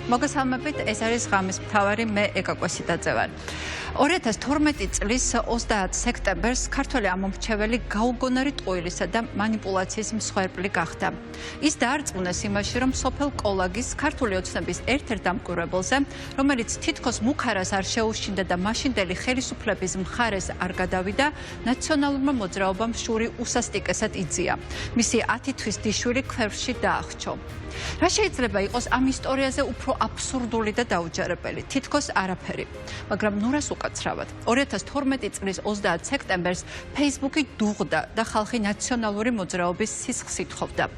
მოგესალმებით, ეს არის ღამის მთავარი, მე ეკაკვესი დაძევარი. 2012 წლის 30 სექტემბერს ქართველი ამომრჩეველი გაუგონარი ტყუილისა და манипуляციის მსხვერპლი გახდა. ის დაარწმუნეს იმაში, რომ სოფელ კოლაგის ქართული ოცნების ერთ-ერთ დამკვირვებელზე, რომელიც თითქოს მუხარას არ შეუშინდა და მაშინდელი ხელისუფლების მხარეს არ გადავიდა, ნაციონალურმა მოძრაობამ შური უსასტიკესად იძია. მისი 10 თვის დიშვილი ქვევრში დაახრჩო. რა შეიძლება იყოს ამ ისტორიაზე უფრო აბსურდული და დაუჯერებელი? თითქოს არაფერი. მაგრამ ნურას უკაცრავად. 2012 წლის 30 სექტემბერს Facebook-ი დუღდა და ხალხი ნაციონალური მოძრაობის სისხლს ითხოვდა.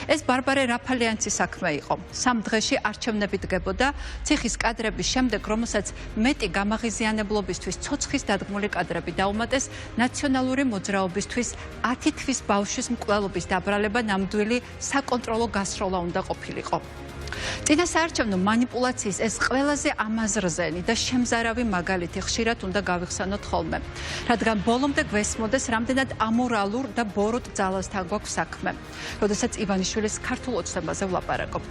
ეს ბარბარე რაფალიანცის საქმე იყო. 3 დღეში არჩევნები დგებოდა, ციხის კადრების შემდეგ, რომელსაც მეტი გამაღიზიანებლობისთვის ცოცხის დადგმული კადრები დაუმატეს, ნაციონალური მოძრაობისთვის 10 თვის ბავშვის მკვლელობის დაბრალება ნამდვილი საკონტროლო გასროლა უნდა ყოფილიყო. წინასაარჩევნო манипуляციის ეს ყველაზე ამაზრზენი და შემზარავი მაგალითი ხშირად უნდა გავიხსენოთ ხოლმე, რადგან ბოლომდე გვესმოდეს, რამდენად ამორალურ და ბოროტ ძალასთან გვაქვს საქმე, როდესაც ივანიშვილის ქართულ ოცნებაზე ვლაპარაკობთ.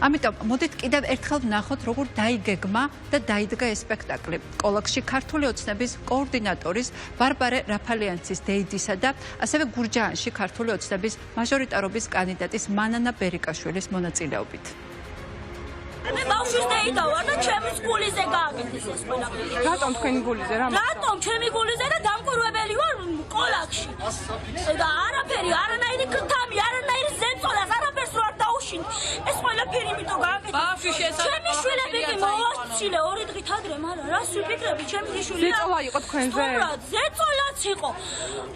ამიტომ მოდით კიდევ ერთხელ ვნახოთ, როგორ დაიგეგმა და დაიდგა ეს სპექტაკლი. კოლაგში ქართული ოცნების კოორდინატორის ბარბარე რაფალიანცის დეიდისა და ასევე გურჯაანში ქართული ოცნების მაჟორიტარობის კანდიდატის მანანა ბერიკაშვილის მონაწილეობით. მე ბავშვის დეიდა ვარ და ჩემი გულიზე გააკეთეს ეს ყველაფერი. რატომ თქვენი გულიზე რა? რატომ ჩემი გულიზე და დამკვირვებელი ვარ კოლაგში. და არაფერი, არანაირი ქთამი, არანაირი ზეწოლას, არაფერს რო არ დაუშინე. ეს ყველაფერი იმიტომ გააკეთეს. ბავშვის შესაძლებლობა. ჩემი შვილები კი მოვასწილე 2 დღით ადრე, მაგრამ რას ვიფიქრები, ჩემი შვილი. ზეწოლა იყო თქვენზე? ზეწოლაც იყო.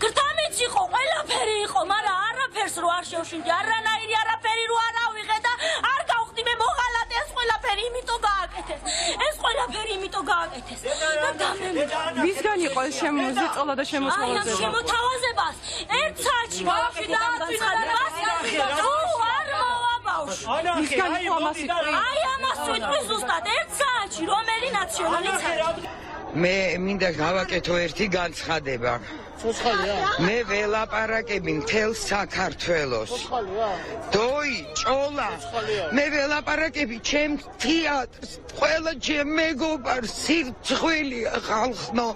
ქთამიც იყო, ყველაფერი იყო, მაგრამ არაფერს რო არ შევშინდი, არანაირი არაფერი რო არ ავიღე და არ გავხდი მე მოღალატე ეს ყველაფერი იმიტომ გააკეთეს. ეს ყველაფერი იმიტომ გააკეთეს. და გამემ. ვისგან იყო ეს შემოზეწოლა და შემოთავაზება? აი ამ შემოთავაზებას ერთ საათში ბავშვი დააწვინა და არ მოვა ბავშვი. ვისგან იყო ამას იტყვი? აი ამას ვიტყვი ზუსტად ერთ საათში რომელი ნაციონალიც არის. მე მინდა გავაკეთო ერთი განცხადება. მე ველაპარაკები მთელ საქართველოს. დოი, ჭოლა. მე ველაპარაკები ჩემ თეატრს, ყველა ჩემ მეგობარს, სირცხვილია ხალხნო.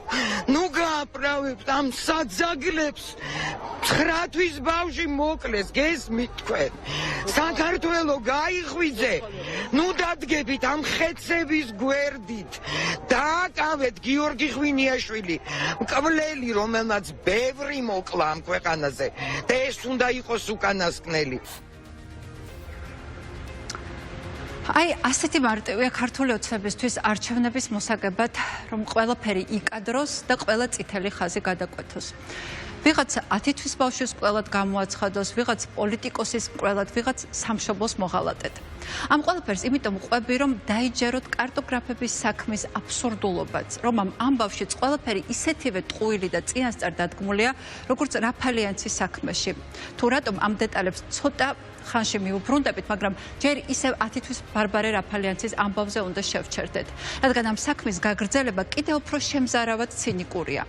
ნუ გააправებთ ამ საძაგლებს. 9 თვის ბავშვი მოკლეს, გესმით თქვენ. საქართველო გაიხვიძე. ნუ დადგებით ამ ხეცების გვერდით. დააკავეთ გიორგი ღვინიაშვილი, მკვლელი, რომელმაც ბევრი მოკლა ამ ქვეყანაზე და ეს უნდა იყოს უკანასკნელი. აი, ასეთი მარტივია ქართული ოცნებისთვის არჩევნების მოსაგებად, რომ ყველაფერი იკადროს და ყველა წითელი ხაზი გადაკვეთოს. ვიღაც 10 თვის ბავშვის მკვლელად გამოაცხადოს, ვიღაც პოლიტიკოსის მკვლელად, ვიღაც სამშობლოს მოღალატედ. ამ ყველაფერს იმიტომ ყვები, რომ დაიჯეროთ კარტოგრაფების საქმის აბსურდულობაც, რომ ამ ამბავშიც ყველაფერი ისეთივე ტყუილი და წინასწარ დადგმულია, როგორც რაფალიანცის საქმეში. თუ რატომ ამ დეტალებს ცოტა ხანში მიუბრუნდებით, მაგრამ ჯერ ისევ 10 თვის ბარბარე რაფალიანცის ამბავზე უნდა შევჩერდეთ, რადგან ამ საქმის გაგრძელება კიდევ უფრო შემზარავად ცინიკურია.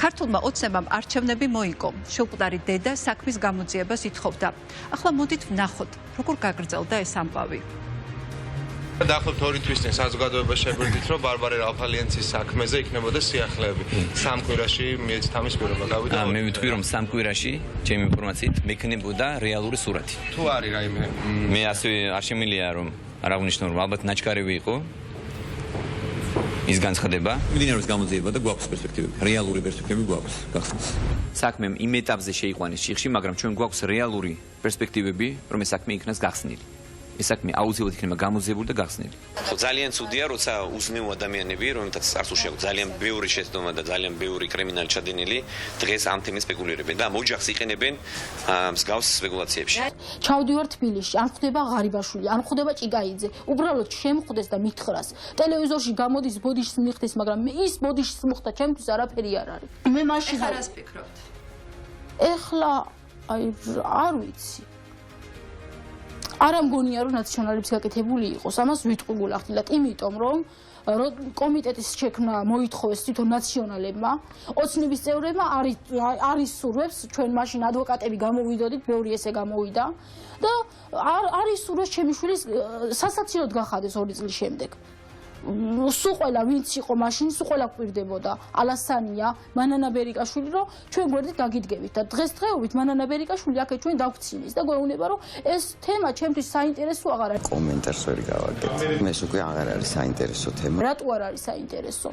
ქართულმა ოცნებამ არჩევნები მოიგო, შულპტარი დედა საქმის გამოძიებას ითხოვდა. ახლა მოდით ვნახოთ, როგორ გაგრძელდა ეს ამბავი. დაახლოებით 2 თვის წინ საზოგადოება შეგვიძლია, რომ ბარბარე რაფალიანცის საქმეზე იქნებოდა სიახლეები. 3 კვირაში მიეცეთ ამის პირობა, გავიდა. მე ვიტყვი, რომ 3 კვირაში, ჩემი ინფორმაციით, მექნებოდა რეალური სურათი. თუ არის რაიმე? მე ასევე არ შემიძლია რომ არ აღნიშნო, რომ ალბათ ნაჩქარევი იყო ის განცხადება. მიმდინარეობს გამოძიება და გვაქვს პერსპექტივები. რეალური პერსპექტივები გვაქვს გახსნის. საქმე იმ ეტაპზე შეიყვანეს შიხში, მაგრამ ჩვენ გვაქვს რეალური პერსპექტივები, რომ ეს საქმე იქნას გახსნილი. ეს საქმე აუცილებლად იქნება გამოძიებული და გახსნილი. ხო, ძალიან ცუდია, როცა უზნეო ადამიანები, რომელთაც წარსულში აქვს ძალიან ბევრი შეცდომა და ძალიან ბევრი კრიმინალი ჩადენილი, დღეს ამ თემით სპეკულირებენ და ამ ოჯახს იყენებენ მსგავს სპეკულაციებში. ჩავდივარ თბილისში, არ ხვდება ღარიბაშვილი, არ ხვდება ჭიგაიძე. უბრალოდ შემხვდეს და მითხრას. ტელევიზორში გამოდის ბოდიშს მიხდეს, მაგრამ ის ბოდიშს მოხდა, ჩემთვის არაფერი არ არის. მე მაშინ რას ფიქრობთ? ეხლა აი არ ვიცი. არ ამგონია რომ ნაციონალებს გაკეთებული იყოს. ამას ვიტყვი გულახდილად, იმიტომ რომ კომიტეტის შექმნა მოითხოვეს თვითონ ნაციონალებმა, ოცნების წევრებმა არის სურვებს, ჩვენ მაშინ ადვოკატები გამოვიდოდით, ბევრი ესე გამოვიდა და არის სურვებს ჩემი შვილის სასაცილოდ გახადეს 2 წლის შემდეგ. სულ ყველა ვინც იყო მაშინ, სულ ყველა გვირდებოდა ალასანია, მანანა ბერიკაშვილი, რომ ჩვენ გვერდით გაგიდგებით და დღესდღეობით მანანა ბერიკაშვილი აქეთ ჩვენ დავქცინის და გვეუბნება, რომ ეს თემა ჩემთვის საინტერესო აღარ არის. კომენტარს ვერ გავაკეთებ. ეს უკვე აღარ არის საინტერესო თემა. რატო არ არის საინტერესო?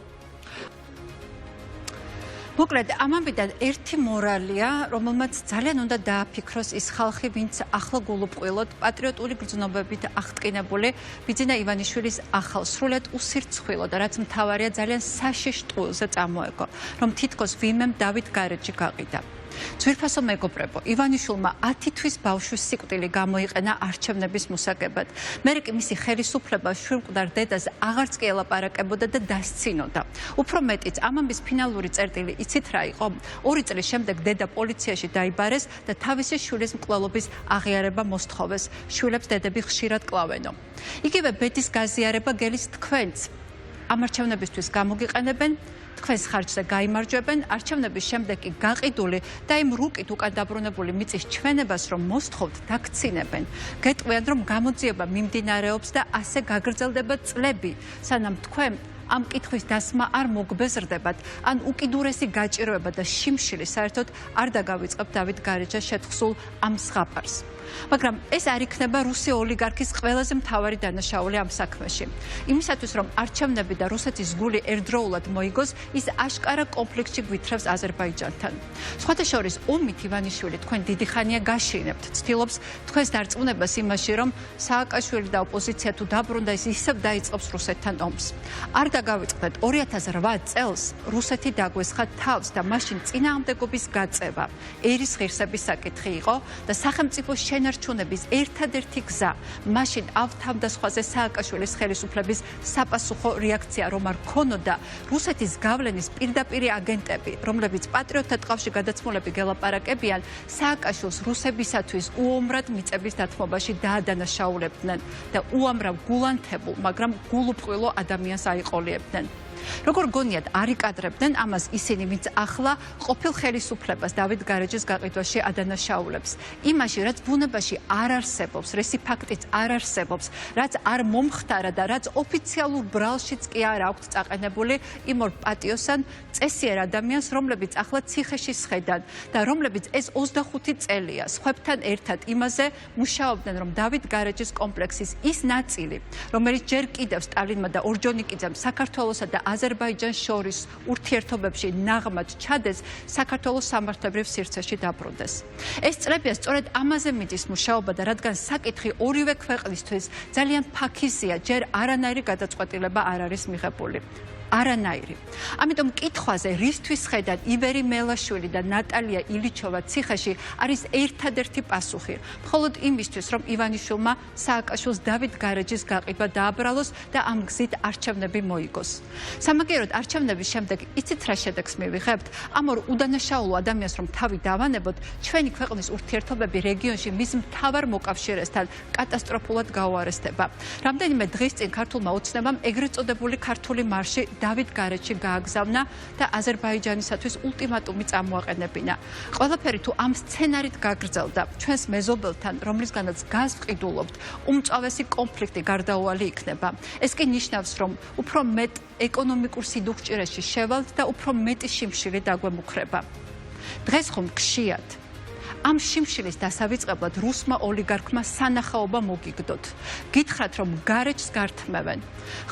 მოკლედ, ამამბიდან ერთი მორალია, რომელმაც ძალიან უნდა დააფიქროს ის ხალხი, ვინც ახლა გულუბრყვილოდ პატრიოტული გრძნობებით აღტკინებული ბიძინა ივანიშვილის ახალ სრულად უსირცხვილო და რაც მთავარია ძალიან საშიშ ტყუილზე წამოეგო, რომ თითქოს ვინმემ დავით გარეჯი გაყიდა. ძვირფასო მეგობრებო, ივანიშვილმა 10 თვის ბავშვის სიკვდილი გამოიყენა არჩევნების მოსაგებად. მერე კი მისი ხელისუფლება შვილმკვდარ დედას აღარც კი ელაპარაკებოდა და დასცინოდა. უფრო მეტიც, ამამბის ფინალური წერტილი იცით რა იყო? 2 წლის შემდეგ დედა პოლიციაში დაიბარეს და თავისი შვილის მკვლელობის აღიარება მოსთხოვეს. შვილებს დედები ხშირად კლავენო. იგივე ბედის გაზიარება გელის თქვენც ამ არჩევნებისთვის გამოგიყენებენ, თქვენს ხარჯზე გაიმარჯვებენ, არჩევნების შემდეგ კი გაყიდული და იმ რუკით უკან დაბრუნებული მიწის ჩვენებას რომ მოსთხოვთ, დაგცინებენ. გეტყვიან რომ გამოძიება მიმდინარეობს და ასე გაგრძელდება წლები, სანამ თქვენ ამ კითხვის დასმა არ მოგბეზრდებათ, ან უკიდურესი გაჭიროება და შიმშილი საერთოდ არ დაგავიწყებთ დავით გარეჯას შეთხსულ ამ ზღაპარს. მაგრამ ეს არ იქნება რუსი ოლიგარქის ყველაზე მთავარი დანაშაული ამ საქმეში. იმისათვის რომ არჩევნები და რუსეთის გული ერთდროულად მოიგოს, ის აშკარა კონფლიქტში გვითრევს აზერბაიჯანთან. სხვათა შორის ომით ივანიშვილი თქვენ დიდი ხანია გაშინებთ, ცდილობს თქვენს დარწმუნებას იმაში, რომ სააკაშვილი და ოპოზიცია თუ დაბრუნდა, ის ისევ დაიწყებს რუსეთთან ომს. არ დაგავიწყდეთ 2008 წელს რუსეთი დაგვესხა თავს და მაშინ წინააღმდეგობის გაწევა ერის ღირსების საკითხი იყო და სახელმწიფო შენარჩუნების ერთადერთი გზა მაშინ ავთავდასხვაზე სააკაშვილის ხელისუფლების საპასუხო რეაქცია რომ არ ქონოდა რუსეთის გავლენის პირდაპირი აგენტები, რომლებიც პატრიოტთა ტყავში გადაცმულები გელაპარაკებიან, სააკაშვილს რუსებისათვის უომრად მიწების დათმობაში დაადანაშაულებდნენ და უამრავ გულანთებულ, მაგრამ გულუბრყვილო ადამიანს აიყოლიებდნენ. როგორ გონიათ არ იკადრებდნენ ამას ისინი, ვინც ახლა ყოფილ ხელისუფლებას დავით გარეჯის გაყიდვაში ადანაშაულებს. იმაში, რაც ბუნებაში არ არსებობს, რესი ფაქტიც არ არსებობს, რაც არ მომხდარა და რაც ოფიციალურ ბრალშიც კი არ აქვთ წაყენებული იმ ორ პატიოსან წესიერ ადამიანს, რომლებიც ახლა ციხეში სხედან და რომლებიც ეს 25 წელია სხვებთან ერთად იმაზე მუშაობდნენ, რომ დავით გარეჯის კომპლექსის ის ნაწილი, რომელიც ჯერ კიდევ სტალინმა და ორჯონიკიძემ საქართველოსა და აზერბაიჯანს შორის ურთიერთობებში ნაღმად ჩადეს, საქართველოს სამართლებრივ სივრცეში დაბრუნდეს. ეს წლებია სწორედ ამაზე მიდის მუშაობა და რადგან საკითხი ორივე ქვეყნისთვის ძალიან ფაქიზია, ჯერ არანაირი გადაწყვეტილება არ არის მიღებული. არანაირი. ამიტომ კითხვაზე რისთვის ხედან იბერი მელაშვილი და ნატალია ილიჩოვა ციხეში არის ერთადერთი პასუხი. მხოლოდ იმისთვის, რომ ივანიშვილმა სააკაშვილს დავით გარეჯის გაყიდვა დააბრალოს და ამ გზით არჩევნები მოიგოს. სამაგიეროდ არჩევნების შემდეგ იცით რა შედეგს მივიღებთ? ამ ორ უდანაშაულო ადამიანს რომ თავი დავანებოთ, ჩვენი ქვეყნის ურთიერთობები რეგიონში მის მთავარ მოკავშირესთან კატასტროფულად გაუარესდება. რამდენიმე დღის წინ ქართულმა ოცნებამ ეგრეთ წოდებული ქართული მარში დავით გარეჯში გააგზავნა და აზერბაიჯანისათვის ულტიმატუმი წამოაყენებინა. ყველაფერი თუ ამ სცენარით გაგრძელდა, ჩვენს მეზობელთან, რომლისგანაც გაზვყიდულობთ, უმწავესი კონფლიქტი გარდაუვალი იქნება. ეს კი ნიშნავს, რომ უფრო მეტ ეკონომიკურ სიდუხჭირეში შევალთ და უფრო მეტი შიმშილი დაგვემუქრება. დღეს ხომ გშიათ ამ შიმშილის დასავიწყებლად რუსმა ოლიგარქმა სანახაობა მოგიგდოთ. გითხრათ, რომ გარეჯს გართმევენ.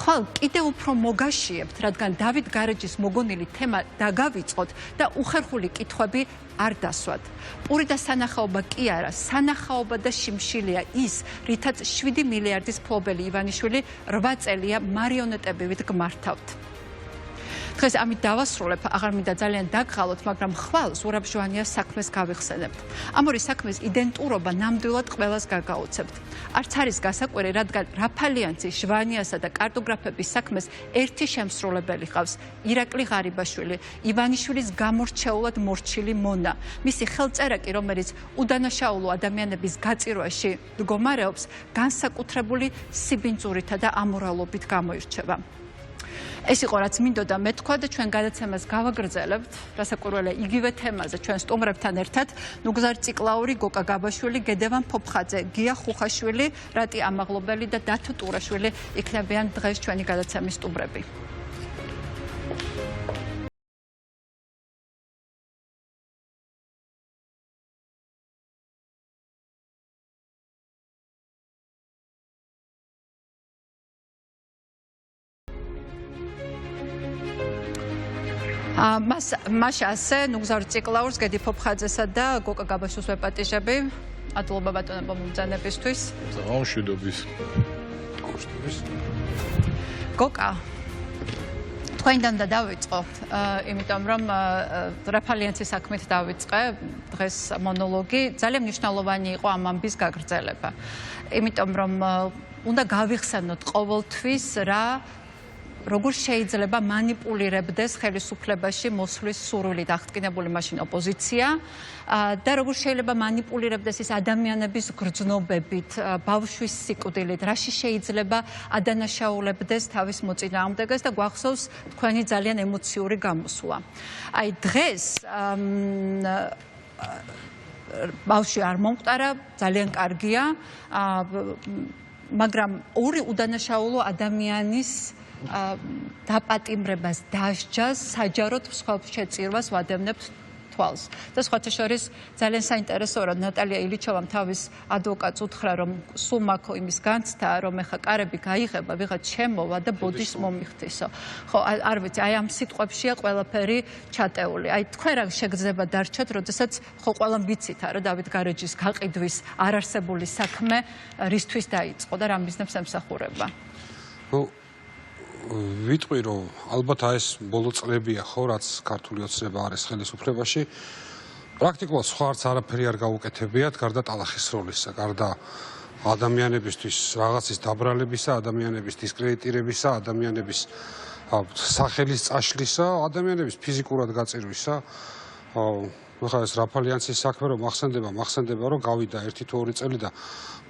ხვალ კიდევ უფრო მოგაშიებთ, რადგან დავით გარეჯის მოგონილი თემა დაგავიწყოთ და უხერხული კითხვები არ დასვათ. პური და სანახაობა კი არა, სანახაობა და შიმშილია ის, რითაც 7 მილიარდის ფლობელი ივანიშვილი 8 წელია მარიონეტებივით გმართავთ. დღეს ამით დავასრულებ, აღარ მინდა ძალიან დაგღალოთ, მაგრამ ხვალ ზურაბ ჟვანიას საქმეს გავიხსენებთ. ამ ორი საქმის იდენტურობა ნამდვილად ყველას გაგაოცებთ. არც არის გასაკვირი, რადგან რაფალიანცი, ჟვანიასა და კარტოგრაფების საქმეს ერთი შემსრულებელი ყავს, ირაკლი ღარიბაშვილი, ივანიშვილის გამორჩეულად მორჩილი მონა. მისი ხელწერაკი, რომელიც უდანაშაულო ადამიანების გაწირვაში მდგომარეობს, განსაკუთრებული სიბინძურითა და ამორალობით გამოირჩევა. ეს იყო რაც მინდოდა მეთქვა და ჩვენ გადაცემას გავაგრძელებთ რასაკვირველია იგივე თემაზე ჩვენ სტუმრებთან ერთად ნუგზარ ციკლაური, გოკა გაბაშვილი, გედევან ფოფხაძე, გია ხუხაშვილი, რატი ამაღლობელი და დათო ტურაშვილი იქნებიან დღეს ჩვენი გადაცემის სტუმრები. მას ასე ნუგზარ ციკლაურს, გედი ფოფხაძესა და გოკა გაბაშვილს ვეპატიჟები. მადლობა ბატონებო მომბრძანებისთვის. მშვიდობის. გოკა თქვენიდან და დავიწყო, იმიტომ რომ რაფალიანცის საქმით დავიწყე დღეს მონოლოგი, ძალიან მნიშვნელოვანი იყო ამ ამბის გაგრძელება. იმიტომ რომ უნდა გავიხსენოთ ყოველთვის რა როგორ შეიძლება მანიპულირებდეს ხელისუფლებაში მოსვლის სურვილით აღტკინებული მაშინ ოპოზიცია და როგორ შეიძლება მანიპულირებდეს ის ადამიანების გრძნობებით, ბავშვის სიკვდილით, რაში შეიძლება ადანაშაულებდეს თავის მოწინააღმდეგეს და გვახსოვს თქვენი ძალიან ემოციური გამოსვლა. აი დღეს ბავშვი არ მომყარა, ძალიან კარგია, მაგრამ ორი უდანაშაულო ადამიანის დაპატიმრებას დასჯას საჯაროდ მსხვერპლშეწირვას ვადევნებთ თვალს. და სხვათა შორის ძალიან საინტერესოა რომ ნატალია ილიჩოვამ თავის ადვოკატს უთხრა რომ სულ მაქვს იმის განცდა რომ ეხა კარები გაიღება ვიღაც შემოვა და ბოდის მომიხდისო. ხო არ ვიცი აი ამ სიტყვებშია ყველაფერი ჩატეული. აი თქვენ რა შეგრძნება დარჩათ როდესაც ხო ყველამ ვიცით რა დავით გარეჯის გაყიდვის არარსებული საქმე რისთვის დაიწყო და რა მიზნებს ემსახურება. ვიტყვი რომ ალბათ ეს ბოლო წლებია ხო რაც ქართული ოცნება არის ხელისუფლებაში პრაქტიკულად სხვა არც არაფერი არ გაუკეთებიათ გარდა ტალახის როლისა, გარდა ადამიანებისთვის რაღაცის დაბრალებისა, ადამიანების დისკრედიტირებისა, ადამიანების სახელის წაშლისა, ადამიანების ფიზიკურად გაწირვისა. ხა ეს რაფალიანცის საქმე რომ მახსენდება რომ გავიდა 1 თუ 2 წელი და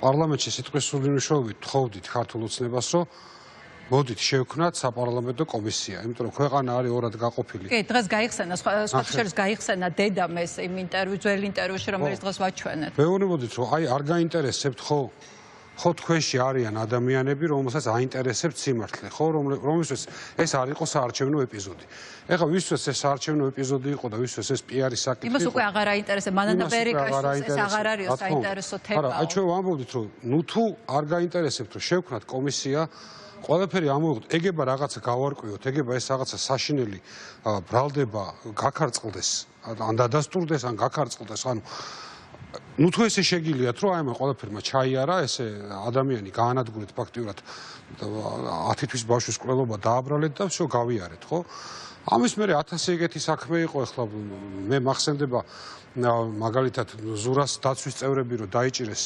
პარლამენტში სიტყვის სრული მნიშვნელობით თხოვდით ქართულ ოცნებას რომ მოდით შევქნათ საპარლამენტო კომისია, იმიტომ რომ ქვეყანა არის ორად გაყოფილი. კი, დღეს გაიხსენა, სხვა შორის გაიხსენა დედამ ეს იმ ინტერვიუ, ძველ ინტერვიუში, რომელიც დღეს ვაჩვენეთ. მეუბნებოდით, რომ აი არ გაინტერესებთ ხო თქვენში არიან ადამიანები, რომელსაც აინტერესებთ სიმართლე, ხო, რომელსაც ეს არ იყო საარჩევნო ეპიზოდი. ეხლა ვისთვის ეს საარჩევნო ეპიზოდი იყო და ვისთვის ეს პიარის საკითხი იყო. იმას უკვე აღარ აინტერესებს, მანანა ბერიკაშვილს ეს აღარ არის საინტერესო თემა. არა, აი ჩვენ ვამბობდით, რომ ნუ თუ არ გაინტერესებთ, რომ შევქნათ კომისია ყველაფერი ამოვიღოთ, ეგება რაღაცა გავარკვიოთ, ეგება ეს რაღაცა საშინელი ბრალდება გაქარწყლდეს, ან დადასტურდეს, ან გაქარწყლდეს, ანუ ნუ თუ ესე შეგიძლიათ, რომ აი ამ ყველაფერმა ჩაიარა, ესე ადამიანი გაანადგურეთ ფაქტიურად 10 თვის ბავშვის კვლელობა დააბრალეთ და всё გავიარეთ, ხო? ამის მერე 1000 ეგეთი საქმე იყო, ეხლა მე მახსენდება მაგალითად ზურას დაცვის წევრები რომ დაიჭირეს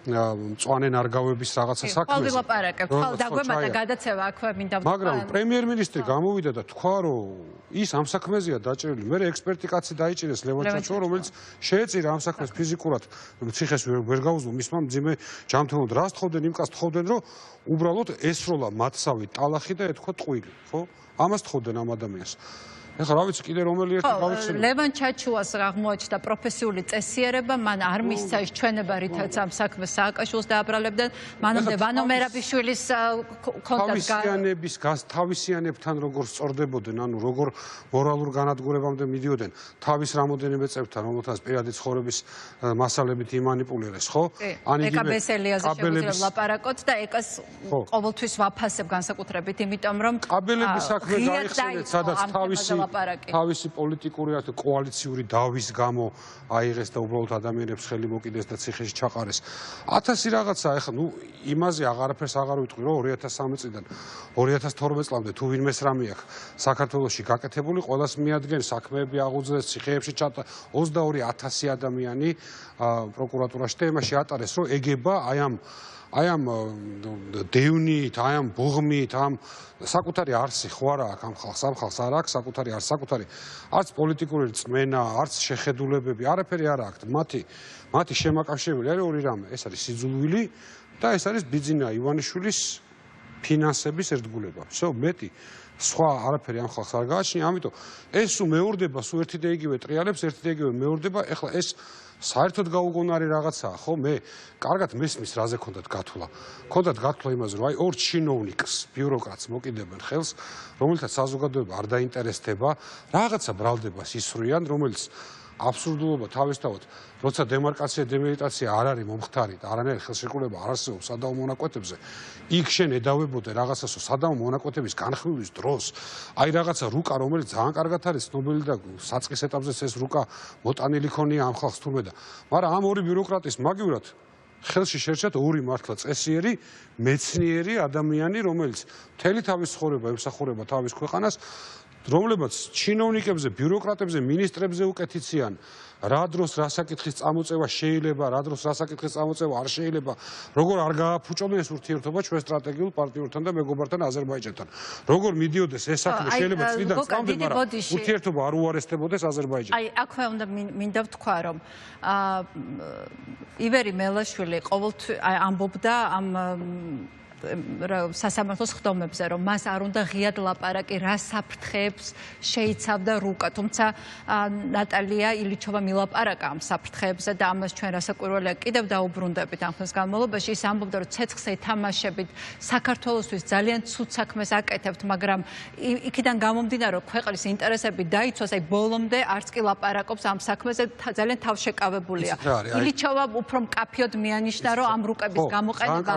მწვანე ნარგავების რაღაცა საქმეზე. ხალ ვილაპარაკებთ, ხალ დაგვემატა გადაცევა აქვე მინდა ვთქვა. მაგრამ პრემიერ-მინისტრი გამოვიდა და თქვა რომ ის ამ საქმეზეა დაჭრილი. მე ექსპერტი კაცი დაიჭირეს ლევან ჩაჩო, რომელიც შეეწირა ამ საქმეს ფიზიკურად, ციხეს ვერ გაუძლო მისმა მძიმე ჯანმრთელობად. რას თხოვდნენ, იმ კაცს თხოვდნენ, რომ უბრალოდ ესროლა მათსავი ტალახი და ეთქვა ტყვილი, ხო? ამას თხოვდნენ ამ ადამიანს. ეხლა რა ვიცი კიდე რომელი ერთი გავიხსენო. ლევან ჩაჩუას აღმოაჩნდა პროფესიული წესიერება, მან არ მისცა ის ჩვენება, რითაც ამ საქმეს სააკაშვილს დააბრალებდნენ. მანამდე ვანო მერაბიშვილის თავისიანებთან როგორ სწორდებოდნენ, ანუ როგორ მორალურ განადგურებამდე მიდიოდნენ, თავის რამოდენიმე წევრთან, რომელთაც პირადი ცხოვრების მასალებით იმანიპულირეს, ხო? ან იგივე ეკაბესელიაზე შეგვიძლია ვლაპარაკოთ და ეკას ყოველთვის ვაფასებ განსაკუთრებით, იმიტომ რომ კაბელების საქმე გაიხსენეთ, სადაც თავისი პოლიტიკური კოალიციური დავის გამო აიღეს და უბრალოდ ადამიანებს ხელი მოკიდეს და ციხეში ჩაყარეს. 1000 რაღაცა, ეხლა ნუ იმაზე აღარაფერს აღარ ვიტყვი, რომ 2013 წლიდან 2012 წლამდე თუ ვინმეს რამე აქვს საქართველოში გაკეთებული, ყველას მიადგენს საქმეები აღუძლეს, ციხეებში ჩატა 22000 ადამიანი პროკურატურაში და იმაში ატარეს, რომ ეგება აი ამ დევნით, აი ამ ბუღმით, ამ საკუთარი არსი ხო არა აქვს ამ ხალხს, ამ ხალხს არ აქვს საკუთარი არსი, საკუთარი არც პოლიტიკური რწმენა, არც შეხედულებები, არაფერი არ აქვს. მათი შემაკავშირებელი არის ორი რამე, ეს არის სიძულვილი და ეს არის ბიძინა ივანიშვილის ფინანსების ერთგულება. всё, მეტი სხვა არაფერი ამ ხალხს არ გააჩნია, ამიტომ ეს სულ მეორდება, სულ ერთი და იგივე ტრიალებს, ერთი და იგივე მეორდება, ეხლა ეს საერთოდ გაუგონარი რაღაცაა, ხო? მე კარგად მესმის რაზე ქონდათ გათვლა. ქონდათ გათვლა იმაზე, რომ აი ორ ჩინოვნიკს, ბიუროკრატს მოკიდებენ ხელს, რომელთაც საზოგადოება არ დაინტერესდება, რაღაცა ბრალდებას ისვრიან, რომელიც აბსურდულობა თავისთავად, როცა დემარკაცია, დემილიტაცია არ არის მომხდარი და არანაირი ხელშეკრულება არ არსებობს სადავო მონაკვეთებზე, იქ შენ ედავებოდე რაღაცასო სადავო მონაკვეთების განხილვის დროს, აი რაღაცა რუკა, რომელიც ძალიან კარგად არის ცნობილი და საწყის ეტაპზეც ეს რუკა მოტანილი ქონია ამ ხალხს თურმე და, მაგრამ ამ ორი ბიუროკრატის მაგივრად ხელში შერჩათ ორი მართლა წესიერი, მეცნიერი ადამიანი, რომელიც მთელი თავის ცხოვრება ემსახურება თავის ქვეყანას, რომლებაც ჩინოვნიკებზე, ბიუროკრატებზე, მინისტრებზე უკეთიციან, რა დროს რა საკითხის წამოწევა შეიძლება, რა დროს რა საკითხის წამოწევა არ შეიძლება, როგორ არ გააფუჭოდნენ ეს ურთიერთობა ჩვენ სტრატეგიულ პარტნიორთან და მეგობართან აზერბაიჯანთან. როგორ მიდიოდეს ეს საქმე შეიძლება წლიდან წამდე, მაგრამ ურთიერთობა არ უარესდებოდეს აზერბაიჯანთან. აი, აქვე უნდა მინდა ვთქვა, რომ ივერი მელაშვილი ყოველთვის ამბობდა ამ სასამართლოს ხდომებზე, რომ მას არ უნდა ღიად ლაპარაკი, რა საფრთხეებს შეიცავდა რუკა, თუმცა ნატალია ილიჩოვა მილაპარაკა ამ საფრთხეებზე და ამას ჩვენ რასაკვირველია კიდევ დაუბრუნდებით ამ ხნის განმავლობაში. ის ამბობდა, რომ ცეცხლზე ეთამაშებით საქართველოსთვის ძალიან ცუდ საქმეს აკეთებთ, მაგრამ იქიდან გამომდინარე, რომ ქვეყნის ინტერესები დაიცვას, აი ბოლომდე არც კი ლაპარაკობს ამ საქმეზე, ძალიან თავშეკავებულია. ილიჩოვა უფრო მკაფიოდ მიანიშნა, რომ ამ რუკების გამოყენება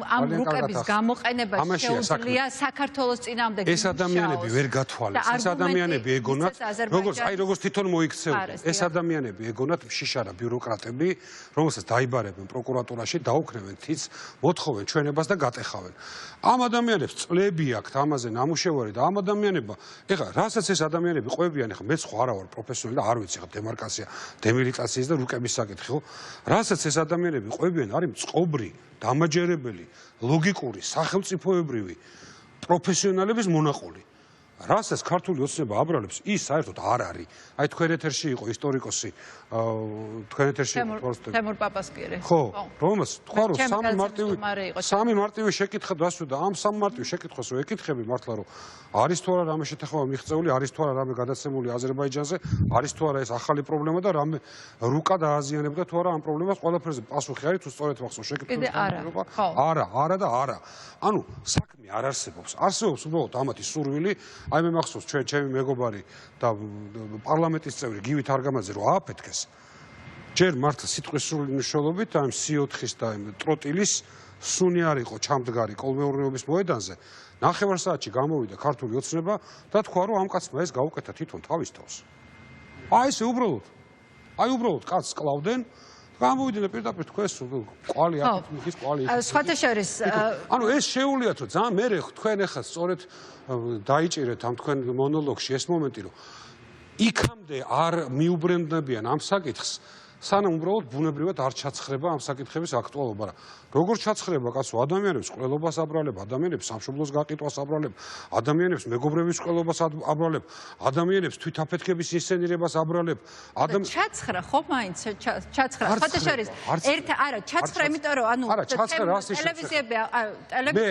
ამ რუკების გამოყენება შეუძლია საქართველოს წინააღმდეგ ეს ადამიანები ვერ გათვალეს, ეს ადამიანები ეგონათ, როგორც თვითონ მოიქცეუდნენ, ეს ადამიანები ეგონათ მშიშარა ბიუროკრატები, რომელსაც დაიბარებენ პროკურატურაში, დაუქნევენ თიც, მოთხოვენ ჩვენებას და გატეხავენ. ამ ადამიანებს წლები აქვთ ამაზე ნამუშევარი და ამ ადამიანებმა, ეხლა რასაც ეს ადამიანები ყვებიან, ეხლა მეც ხო არა ვარ პროფესიონალი და არ ვიცი ხა დემარკაცია, დემილიტაციის და რუკების საკითხი, ხო? რასაც ეს ადამიანები ყვებიან, არის მწყობრი, დამაჯერებელი, ლოგიკური, სახელმწიფოებრივი პროფესიონალების მონაყოლი. რასაც ქართული ოცნება აბრალებს, ის საერთოდ არ არის. აი თქვენ ეთერში იყო ისტორიკოსი, თქვენ ეთერში იყო თემურ პაპასკირი. ხო, რომელსაც თქვა რომ სამი მარტივი შეკითხვა დასვიდა, ამ სამ მარტივ შეკითხვას რო ეკითხები მართლა რომ არის თუ არა რამე შეთანხმება მიღწეული, არის თუ არა რამე გადაცემული აზერბაიჯანზე, არის თუ არა ეს ახალი პრობლემა და რამე რუკა დააზიანებდა თუ არა ამ პრობლემას, ყველაფერზე პასუხი არის თუ სწორედ მახსოვს შეკითხების განმავლობა. არა და არა. ანუ საქმე არ არსებობს. არსებობს უბრალოდ ამათი სურვილი. აი მე მახსოვს ჩემი მეგობარი და პარლამენტის წევრი გივით არგამაძე რო ააფეთქეს. ჯერ მართლა სიტყვის სრული მნიშვნელობით ამ C4-ის და ტროტილის სუნი არ იყო ჩამდგარი კოლმეურნეობის მოედანზე. 9 საათში გამოვიდა ქართული ოცნება და თქვა რომ ამ კაცმა ეს გაუკეთა თვითონ თავის თავს. აი ესე უბრალოდ კაცს კლავდნენ. გამოვიდნენ და პირდაპირ თქვენს კვალი აქეთ მიხის კვალი. სხვათა შორის ანუ ეს შეუულიათ რომ ძალიან მერე თქვენ ახლა სწორედ დაიჭირეთ ამ თქვენ მონოლოგში ეს მომენტი რომ იქამდე არ მიუბრუნდებიან ამ საკითხს სანამ უბრალოდ ბუნებრივად არ ჩაცხრება ამ საკითხების აქტუალობა რა. როგორ ჩაცხრება კაცო ადამიანებს ყველობას აბრალებ, ადამიანებს სამშობლოს გაყიდვას აბრალებ, ადამიანებს მეგობრების ყველობას აბრალებ, ადამიანებს თვითაფეთქების ინსცენირებას აბრალებ. ჩაცხრა ხო მაინც ჩაცხრა. სხვათა შორის არა ჩაცხრა იმიტომ რომ ანუ ტელევიზიები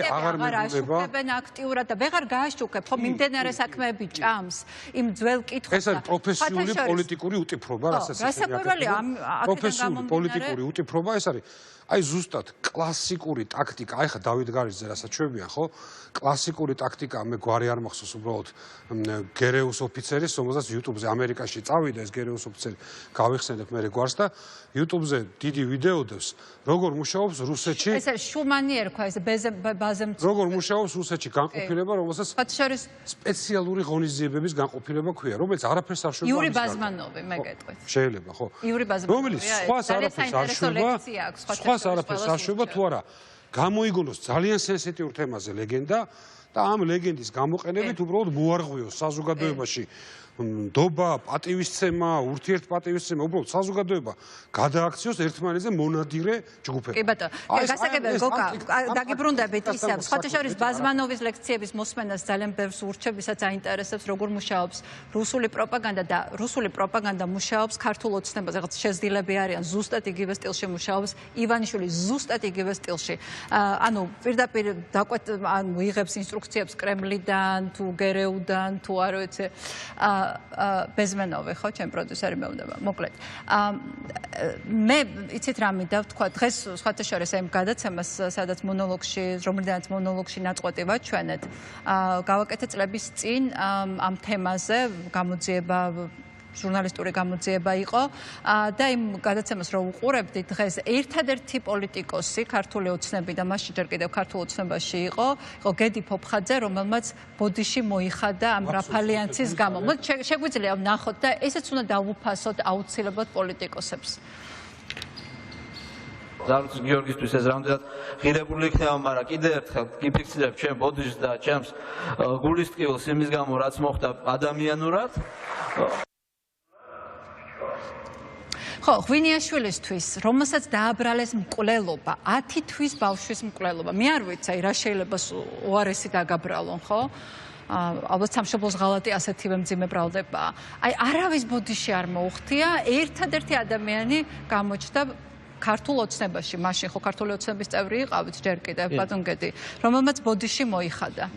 აღარ აშუქებენ აქტიურად და ვეღარ გააშუქებ ხო მიმდებარე საქმეები ჭამს იმ ძველ კითხვას. ეს არის პროფესიული პოლიტიკური უტიფრობა რასაც პროფესიული პოლიტიკური უტიფრობა ეს არის აი ზუსტად კლასიკური ტაქტიკა, აი ხა დავით გარიძე რასაც ჩვენებიან, ხო? კლასიკური ტაქტიკა მე გვარი არ მახსოვს უბრალოდ გერეუს ოფიცერის, რომელსაც YouTube-ზე ამერიკაში წავიდა ეს გერეუს ოფიცერი, გავიხსენებ მე გვარს და YouTube-ზე დიდი ვიდეო დევს, როგორ მუშაობს რუსეთში. ეს შუმანი ერქვა ეს ბაზემ. როგორ მუშაობს რუსეთში განყოფილება, რომელსაც სპეციალური ღონისძიებების განყოფილება ქვია, რომელიც არაფერს არ შვება. იური ბაზმანოვი, მე გეტყვით. შეიძლება, ხო? იური ბაზმანოვი. რომელიც სხვას არაფერს არ შვება. სხვას არაფერს არ შვება თუ არა გამოიგონოს ძალიან სენსიტიურ თემაზე ლეგენდა და ამ ლეგენდის გამოყენებით უბრალოდ მოარღვიოს საზოგადოებაში ნდობა, პატივისცემა, ურთიერთპატივისცემა, უბრალოდ საზოგადოება გადააქციოს ერთმანეთზე მონადირე ჯგუფები. კი ბატონო, გასაგებია გოგა, დაგიბრუნდებით ისე, სხვათა შორის ბაზმანოვის ლექციების მოსმენას ძალიან ბევრს ურჩევ, ვისაც აინტერესებს როგორ მუშაობს რუსული პროპაგანდა და რუსული პროპაგანდა მუშაობს ქართულ ოცნებას, რაღაც შეზრდილები არიან, ზუსტად იგივე სტილში მუშაობს, ივანიშვილი ზუსტად იგივე სტილში. ანუ პირდაპირ ანუ იღებს ინსტრუქციებს კრემლიდან, თუ გერეუდან, თუ არ ვიცი, ბეზმენოვი ხო, ჩემ პროდიუსერი მეუბნება, მოკლედ. მე იცით რა მინდა ვთქვა, დღეს სხვათა შორის ამ გადაცემას, სადაც მონოლოგში, რომლიდანაც მონოლოგში ნაწყვეტი ვაჩვენეთ, გავაკეთე წლების წინ ამ თემაზე გამოძიება ჟურნალისტური გამოძიება იყო და იმ გადაცემას რო უყურებდი დღეს ერთადერთი პოლიტიკოსი ქართული ოცნები და მასში ჯერ კიდევ ქართულ ოცნებაში იყო გედი ფოფხაძე, რომელმაც ბოდიში მოიხადა ამ რაფალიანცის გამო. შეგვიძლია ვნახოთ და ესეც უნდა დავუფასოთ აუცილებლად პოლიტიკოსებს. ზარუცის გიორგისთვის ეს რამდენად ღირებული იქნება, მაგრამ კიდევ ერთხელ გიფიქსირებ ჩემ ბოდიშს და ჩემს გულისწყვილს იმის გამო, რაც მოხდა ადამიანურად. ხო, ღვინიაშვილისთვის, რომელსაც დააბრალეს მკვლელობა, 10 თვის ბავშვის მკვლელობა. მე არ ვიცი, რა შეიძლება უარესი დაგაბრალონ, ხო? ალბათ სამშობლოს ღალატი ასეთივე მძიმე ბრალდებაა. აი, არავის ბოდიში არ მოუხდია, ერთადერთი ადამიანი გამოჩნდა ქართულ ოცნებაში, მაშინ ხო ქართული ოცნების წევრი იყავით ჯერ კიდევ ბატონ გედი, რომელმაც ბოდიში მოიხადა.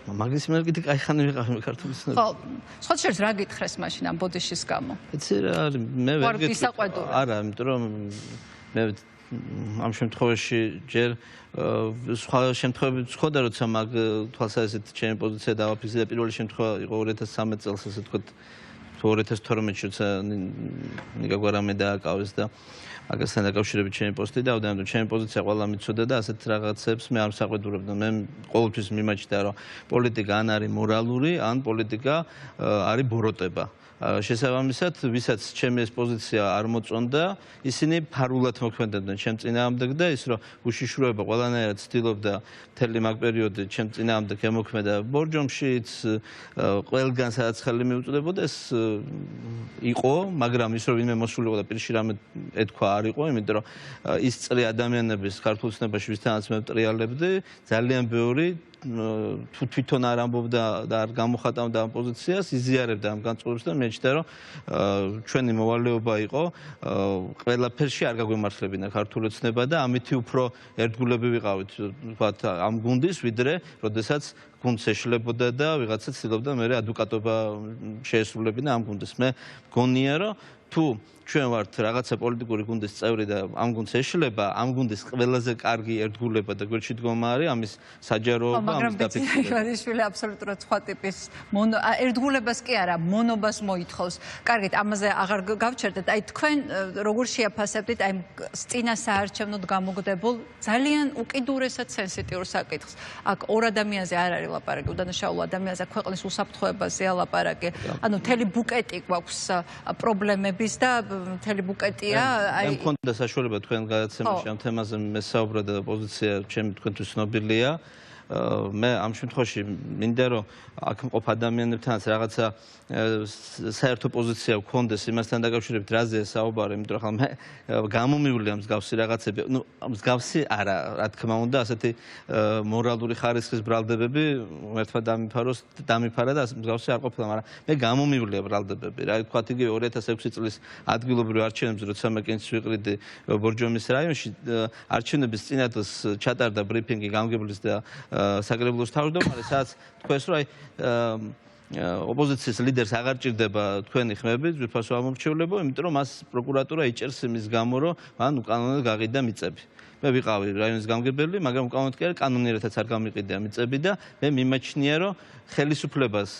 მაგის მე კიდე კაი ხანი ვიყავ ქართული ოცნები. ხო, სხვა შორის რა გითხრეს მაშინ ამ ბოდიშის გამო? იცი რა არის, მე ვერ გეტყვი. არა, იმიტომ რომ მე ამ შემთხვევაში ჯერ სხვა შემთხვევებიც ხოდა როცა მაგ თვალსაზრისით ჩემი პოზიცია დავაფიქსირე და პირველი შემთხვევა იყო 2013 წელს ასე ვთქვათ 2012-ში როცა ნიკა გვარამე დააკავეს და აგასთან დაკავშირებით ჩემი პოსტი დავდა, რომ ჩემი პოზიცია ყველა მიცოდა და ასეთ რაღაცებს მე არ საყვედურებდა. მე ყოველთვის მიმაჩნდა რომ პოლიტიკა ან არის მორალური, ან პოლიტიკა არის ბოროტება. შესაბამისად, ვისაც ჩემი ეს პოზიცია არ მოწონდა, ისინი ფარულად მოქმედებდნენ ჩემ წინააღმდეგ და ის რომ უშიშროება ყველანაირად ცდილობდა მთელი მაგ პერიოდი ჩემ წინააღმდეგ ემოქმედა ბორჯომშიც, ყველგან სადაც ხელი მიუწვდებოდა ეს იყო, მაგრამ ის რომ ვინმე მოსულიყო და პირში რამე ეთქვა არ იყო, იმიტომ რომ ის წლი ადამიანების ქართულ ოცნებაში ვისთანაც მე ვტრიალებდი, ძალიან ბევრი თუ თვითონ არ ამბობდა და არ გამოხატავდა ამ პოზიციას, იზიარებდა ამ განწყობებს და მეჩნდა რომ ჩვენი მოვალეობა იყო ყველაფერში არ გაგვემართლებინა ქართული ოცნება და ამითი უფრო ერთგულები ვიყავით ვთქვათ ამ გუნდის, ვიდრე როდესაც გუნდს ეშლებოდა და ვიღაცა ცდილობდა მე ადვოკატობა შეესრულებინა ამ გუნდეს. მე მგონია რომ თუ ჩვენ ვართ რაღაცა პოლიტიკური გუნდის წევრი და ამ გუნდს ეშლება, ამ გუნდის ყველაზე კარგი ერთგულება და გვერდში დგომა არის ამის საჯაროობა, ამის დაფიქსირება. მაგრამ ივანიშვილი აბსოლუტურად სხვა ტიპის ერთგულებას კი არა, მონობას მოითხოვს. კარგით, ამაზე აღარ გავჩერდეთ. აი თქვენ როგორ შეაფასებდით აი წინა საარჩევნოდ გამოგდებულ ძალიან უკიდურესად სენსიტიურ საკითხს. აქ ორ ადამიანზე არ არის ლაპარაკი, უდანაშაულო ადამიანზე, ქვეყნის უსაფრთხოებაზეა ლაპარაკი. ანუ მთელი ბუკეტი გვაქვს პრობლემების და მთელი ბუკეტია. მე მქონდა საშუალება თქვენ გადაცემაში ამ თემაზე მესაუბრა და პოზიცია ჩემი თქვენთვის ცნობილია. მე ამ შემთხვევაში მინდა რომ აქ მყოფ ადამიანებთანაც რაღაცა საერთო პოზიცია ვქონდეს იმასთან დაკავშირებით რაზეა საუბარი, იმიტომ რომ ხა მე გამომივლია მსგავსი რაღაცები, ნუ მსგავსი არა, რა თქმა უნდა, ასეთი მორალური ხარისხის ბრალდებები ერთმა დამიფარა და მსგავსი არ ყოფილა, მაგრამ მე გამომივლია ბრალდებები. რა ვთქვათ, იგივე 2006 წლის ადგილობრივ არჩევნებზე, როცა მე კენჭს ვიყრიდი ბორჯომის რაიონში, არჩევნების წინადღეს ჩატარდა ბრიფინგი გამგებლის და საკრებულოს თავმჯდომარეს, სადაც თქვენს რომ აი ოპოზიციის ლიდერს აღარ ჭირდება თქვენი ხმები, ძვირფასო ამორჩევლებო, იმიტომ რომ მას პროკურატურა იჭერს იმის გამო, რომ მან უკანონოდ გაყიდა მიწები. მე ვიყავი რაიონის გამგებელი, მაგრამ უკანონოდ კი არა, კანონიერადაც არ გამიყიდია მიწები და მე მიმაჩნია, რომ ხელისუფლებას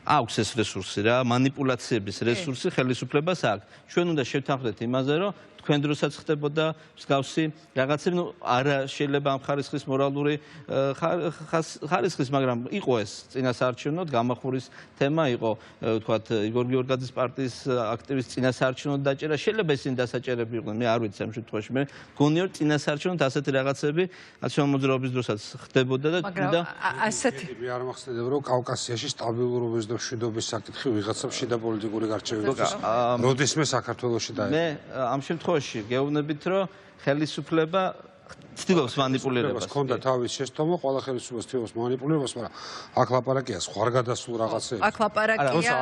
აქვს ეს რესურსი რა, მანიპულაციების რესურსი ხელისუფლებას აქვს. ჩვენ უნდა შევთანხმდეთ იმაზე, რომ თქვენ დროსაც ხდებოდა მსგავსი რაღაცები, ნუ არა შეიძლება ამ ხარისხის მორალური ხარისხის, მაგრამ იყო ეს წინასაარჩევნოდ გამახურის თემა იყო, ვთქვათ, იგორ გიორგაძის პარტიის აქტივის წინასაარჩევნოდ დაჭერა, შეიძლება ისინი დასაჭერები იყვნენ, მე არ ვიცი ამ შემთხვევაში, მე გონია რომ წინასაარჩევნოდ ასეთი რაღაცები ნაციონალურ მოძრაობის დროსაც ხდებოდა და ასეთი მე არ მახსენდება რომ კავკასიაში სტაბილურობის და მშვიდობის საკითხი ვიღაცა შიდა პოლიტიკური გარჩევებისთვის როდესმე საქართველოში დაეცა. მე ამ შემთხვევაში გეუბნებით რომ ხელისუფლება ცდილობს მანიპულირებას. ქონდა თავის შეცდომა, ყველა ხელისუფლებას ცდილობს მანიპულირებას, მაგრამ აქ ლაპარაკია სხვარგადასულ რაღაცეებზე. აქ ლაპარაკია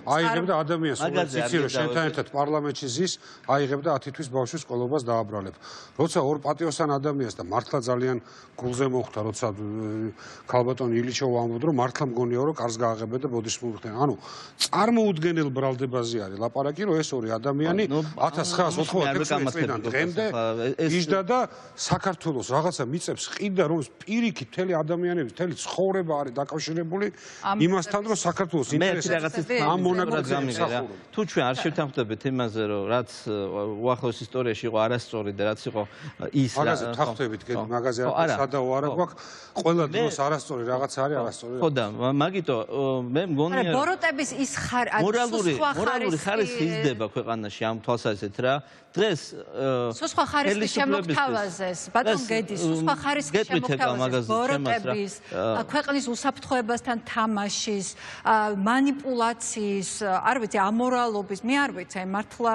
აიღებ და ადამიანს უციცი რომ შენთან ერთად პარლამენტში ზის, აიღებ და 10 თვის ბავშვის სკოლობას დააბრალებ. როცა ორ პატიოსან ადამიანს და მართლა ძალიან გულზე მოხვდა, როცა ქალბატონ ილიჩოვი ამბობდა, რომ მართლა მგონია რომ კარს გააღებენ და ბოდიშს მოიხდენ. ანუ წარმოუდგენელ ბრალდებაზე არის ლაპარაკი, რომ ეს ორი ადამიანი 1996 წლიდან დღემდე იჯდა და საქართველოს რაღაცა მიწებს ყიდა, რომ პირიქით მთელი ადამიანების მთელი ცხოვრება არის დაკავშირებული იმასთან, რომ საქართველოს ინტერესები ამ მონაკვეთზე მსახურობენ. თუ ჩვენ არ შევთანხმდებით იმაზე, რომ რაც უახლოეს ისტორიაში იყო არასწორი და რაც იყო ის მაგაზე ვთანხმდებით, მაგაზე არ სადაო არა გვაქვს, ყველა დროს არასწორი რაღაცა არის არასწორი. ხო და მაგიტო მე მგონია რომ ბოროტების ის მორალური ხარისხი იზრდება ქვეყანაში ამ თვალსაზრისით რა. დღეს სხვა ხარისხის შემოგთავაზეს ბატონ გედის სხვა ხარისხის შემოგთავაზეს ბოროტების ქვეყნის უსაფრთხოებასთან თამაშის მანიპულაციის არ ვიცი ამორალობის მე არ ვიცი მართლა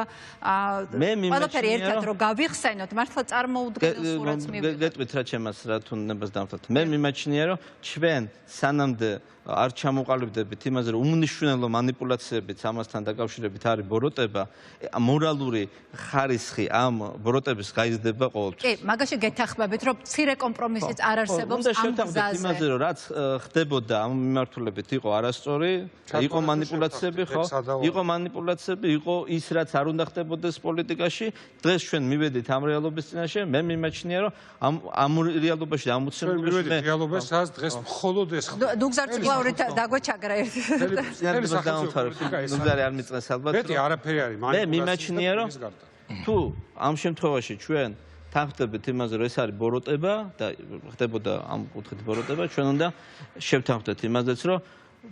ყველაფერი ერთად რომ გავიხსენოთ მართლა წარმოუდგენელ სურათს მივიღეთ გეტყვით რა ჩემას რა თუნებას დამთვალთ მე მიმაჩნია რომ ჩვენ სანამდე არ ჩამოყალიბდებით იმაზე რომ უმნიშვნელო მანიპულაციებით ამასთან დაკავშირებით არის ბოროტება მორალური ხარისხი ამ ბოროტების გაიზრდება ყოველთვის კი მაგაში გეთანხმებით რომ მცირე კომპრომისიც არ არსებობს ამ გზაზე იმაზე რომ რაც ხდებოდა ამ მიმართულებით იყო არასწორი იყო მანიპულაციები ხო იყო მანიპულაციები იყო ის რაც არ უნდა ხდებოდეს პოლიტიკაში დღეს ჩვენ მივედით ამ რეალობის წინაშე მე მიმაჩნია რომ ამ რეალობაში და ამ უცნობიერში მე რეალობას სადაც დღეს მხოლოდ ეს დუგზარც ლავრით დაგვეჩაგრა ნუგზარი არ მიწეს ალბათ მეტი არაფერი არის მე მიმაჩნია რომ თუ ამ შემთხვევაში ჩვენ თანხმდებით იმაზე რომ ეს არის ბოროტება და ხდებოდა ამ კუთხით ბოროტება ჩვენ უნდა შევთანხმდეთ იმაზეც რომ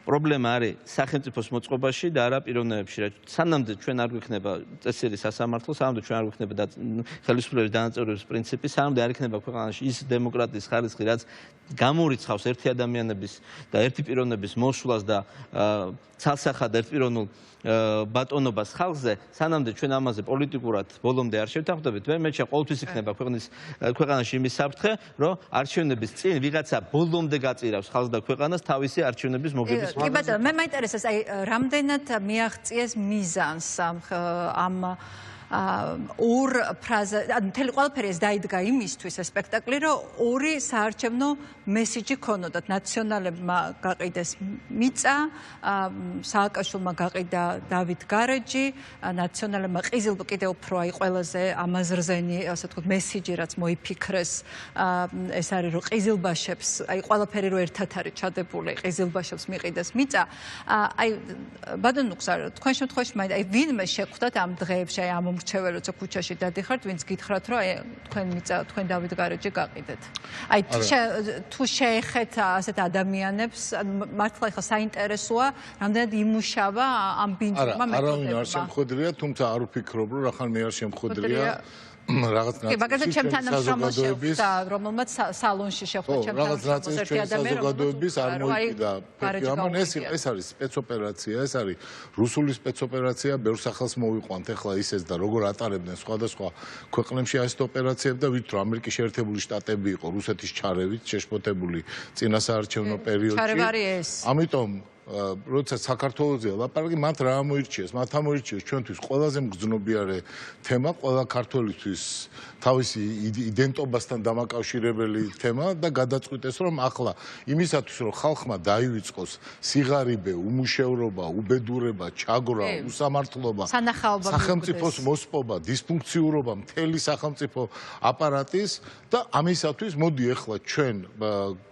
პრობლემა არის სახელმწიფოს მოწყობაში და არა პიროვნებებში რა სანამდე ჩვენ არ გვიქნება წესიერი სასამართლო სანამდე ჩვენ არ გვიქნება და ხელისუფლების დანაწევრების პრინციპი სანამდე არ იქნება ქვეყანაში ის დემოკრატიის ხარისხი რაც გამორიცხავს ერთი ადამიანების და ერთი პიროვნების მოსვლას და ცალსახად ერთპიროვნულ ბატონობას ხალხზე სანამდე ჩვენ ამაზე პოლიტიკურად ბოლომდე არ შევთანხმდებით მე ყოველთვის იქნება ქვეყანაში იმის საფრთხე რომ არჩევნების წინ ვიღაცა ბოლომდე გაწირავს ხალხს და ქვეყანას თავისი არჩევნების მოგების კი ბატონო მე მაინტერესებს აი რამდენად მიაღწიეს მიზანს ამ ორ ფრაზა მთელი ყველაფერი ეს დაიდგა იმისთვის ეს სპექტაკლი რომ ორი საარჩევნო მესიჯი ქონოდათ ნაციონალებმა გაყიდეს მიწა სააკაშვილმა გაყიდა დავით გარეჯი ნაციონალებმა ყიზილბა კიდევ უფრო აი ყველაზე ამაზრზენი ასე ვთქვათ მესიჯი რაც მოიფიქრეს ეს არის რომ ყიზილბაშებს აი ყველაფერი რომ ერთად არის ჩადებული ყიზილბაშებს მიყიდეს მიწა აი ბატონ ნუგზარ თქვენ შემთხვევაში აი ვინმე შეხვდათ ამ დღეებში აი ამ მრჩეველ როცა ქუჩაში დადიხართ ვინც გითხრათ რომ აი თქვენ მიწა თქვენ დავით გარეჯი გაყიდეთ აი თუ შეეხეთ ასეთ ადამიანებს მართლა ახლა საინტერესოა რამდენად იმუშავა ამ ბინძურმა მეთოდებმა არავინ არ შემხვედრია თუმცა არ ვფიქრობ რომ ახლა მე არ შემხვედრია რაღაც ნაწილი საზოგადოების რომელმაც სალონში შეხვდა ჩემთან ერთი ადამიანი საზოგადოების არ მოიკიდა ამან ეს არის სპეცოპერაცია ეს არის რუსული სპეცოპერაცია ბევრ სახელს მოვიყვანთ ახლა ისეც და როგორ ატარებდნენ სხვადასხვა ქვეყნებში ეს ოპერაციები და ვიცით რომ ამერიკის შეერთებული შტატები იყო რუსეთის ჩარევით შეშფოთებული წინასაარჩევნო პერიოდში ამიტომ როცა საქართველოსია ლაპარაკი მათ რა ამოირჩიეს მათ ამოირჩიეს ჩვენთვის ყველაზე მგრძნობიარე თემა ყველა ქართველისთვის თავისი იდენტობასთან დამაკავშირებელი თემა და გადაწყვიტეს რომ ახლა იმისათვის რომ ხალხმა დაივიწყოს სიღარიბე უმუშევრობა უბედურება ჩაგვრა უსამართლობა სახელმწიფოს მოსპობა დისფუნქციურობა მთელი სახელმწიფო აპარატის და ამისათვის მოდი ახლა ჩვენ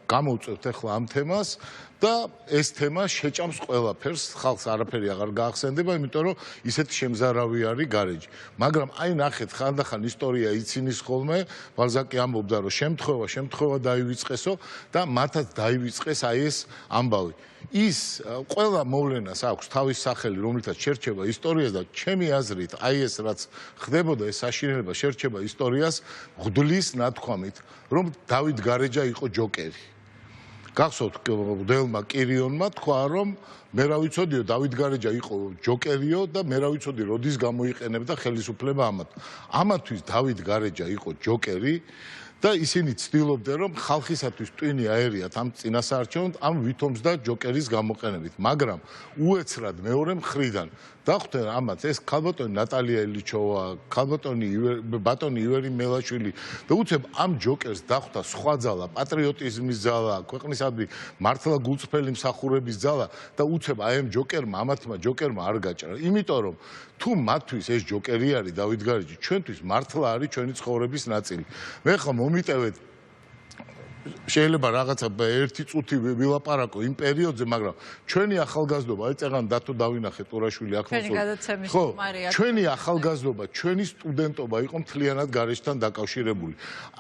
გამოვწევთ ახლა ამ თემას და ეს თემა შეჭამს ყველაფერს, ხალხს არაფერი აღარ გაახსენდება, იმიტომ რომ ისეთი შემზარავი არის გარეჯი. მაგრამ აი ნახეთ, ხანდახან ისტორია იცინის ხოლმე, ბალზაკი ამბობდა, რომ შემთხვევა დაივიწყესო და მათაც დაივიწყეს აი ეს ამბავი. ის ყველა მოვლენას აქვს თავის სახელი, რომლითაც შერჩება ისტორიას და ჩემი აზრით, აი ეს რაც ხდებოდა, ეს საშინელება შერჩება ისტორიას ღვდლის ნათქვამით, რომ დავით გარეჯა იყო ჯოკერი. გახსოვთ, მდელმა კირიონმა თქვა, რომ მე რა ვიცოდიო, დავით გარეჯა იყო ჯოკერიო და მე რა ვიცოდი, როდის გამოიყენებდა ხელისუფლება ამათ. ამათვის დავით გარეჯა იყო ჯოკერი და ისინი ცდილობდნენ, რომ ხალხისათვის ტვინი აერიათ ამ წინასაარჩევნოდ ამ ვითომს და ჯოკერის გამოყენებით, მაგრამ უეცრად მეორე მხრიდან დახვდნენ ამათ ეს ქალბატონი ნატალია ილიჩოვა, ბატონი ივერი მელაშვილი და უცებ ამ ჯოკერს დახვდა სხვა ძალა, პატრიოტიზმის ძალა, ქვეყნისადმი მართლა გულწრფელი მსახურების ძალა და უცებ აი ამ ჯოკერმა, ამათმა ჯოკერმა არ გაჭრა. იმიტომ რომ თუ მათთვის ეს ჯოკერი არის დავით გარეჯი, ჩვენთვის მართლა არის ჩვენი ცხოვრების ნაწილი. მე ხა მომიტევეთ შეიძლება რაღაცა ერთი წუთი ვილაპარაკო იმ პერიოდზე, მაგრამ ჩვენი ახალგაზრდობა, აი წეგან დათო დავინახე ტურაშვილი აქ ხო, ჩვენი ახალგაზრდობა, ჩვენი სტუდენტობა იყო მთლიანად გარეჯთან დაკავშირებული.